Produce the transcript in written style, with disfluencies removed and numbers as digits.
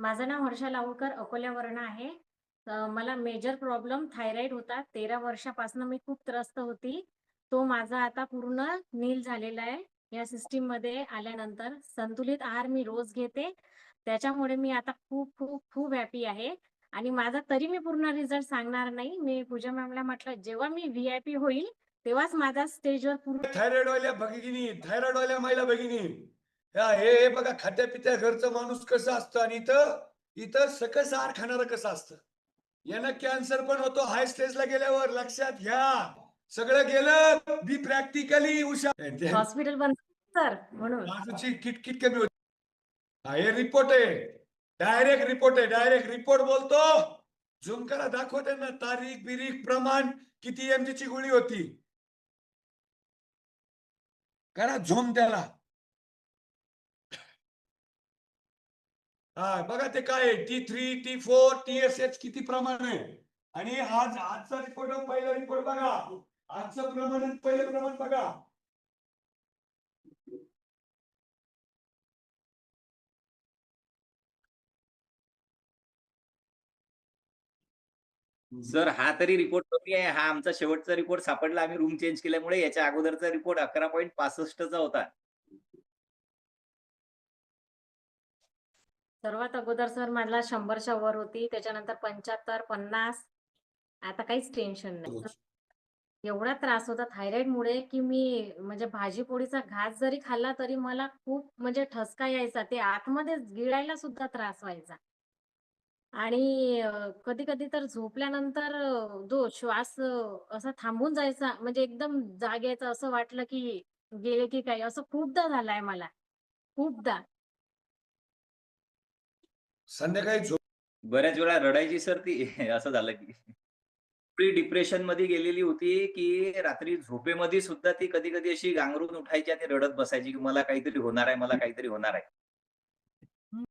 माझं नाव हर्षा लाऊडकर अकोल्यावरून आहे. मला मेजर प्रॉब्लेम थायरॉइड होता. 13 वर्षापासून मी खूप त्रस्त होती. तो माझा आता पूर्ण नील झालेला आहे. या सिस्टममध्ये आल्यानंतर संतुलित आहार मी रोज घेते. त्याच्यामुळे मी आता खूप खूप खूप हॅपी आहे आणि माझा तरी मी पूर्ण रिझल्ट सांगणार नाही. मी पूजा मॅमला म्हटलं, जेव्हा मी व्ही-आय-पी होईल, तेव्हाच माझा स्टेजवर पूर्ण थायरॉइड वाल्या भगिनी, थायरॉइड वाल्या महिला भगिनी, हे बघा, खात्या पित्या घरचं माणूस कसं असतं आणि इथं इथं सकस आहार खाणारं कसं असतं. यानं कॅन्सर पण होतो हाय स्टेजला गेल्यावर, लक्षात घ्या. सगळं गेलं बी प्रॅक्टिकली हुशार. हॉस्पिटल बंद सर म्हणून. बाजूची किटकिट कमी होती. हे रिपोर्ट आहे, डायरेक्ट रिपोर्ट बोलतो. झूम करा, दाखवते ना तारीख बिरीख प्रमाण, किती एमजी ची गोळी होती. करा झूम त्याला. हा बघा ते काय T3 T4 TSH किती प्रमाण आहे आणि आजचा रिपोर्ट पहिला रिपोर्ट बघा. आजचं प्रमाण पहिलं प्रमाण बघा. सर हा तरी रिपोर्ट कमी आहे. हा आमचा शेवटचा रिपोर्ट सापडला. आम्ही रूम चेंज केल्यामुळे. याच्या अगोदरचा रिपोर्ट 11.65 चा होता. सर्वात अगोदर सर मला 100च्या वर होती. त्याच्यानंतर 75, 50. आता काहीच टेन्शन नाही. एवढा त्रास होता थायरॉइडमुळे की मी म्हणजे भाजी पोळीचा घास जरी खाल्ला तरी मला खूप म्हणजे ठसका यायचा. ते आतमध्ये गिळायला सुद्धा त्रास व्हायचा. आणि कधी-कधी तर झोपल्यानंतर जो श्वास असा थांबून जायचा, म्हणजे एकदम जाग यायचं, असं वाटलं की गेले की काय, असं खूपदा झालंय मला. खूपदा. संध्याकाळी झोप. बऱ्याच वेळा रडायची सर ती. असं झालं की. एवढी डिप्रेशन मध्ये गेलेली होती की रात्री झोपेमध्ये सुद्धा ती कधी-कधी अशी गांगरून उठायची आणि रडत बसायची की मला काहीतरी होणार आहे, मला काहीतरी होणार आहे.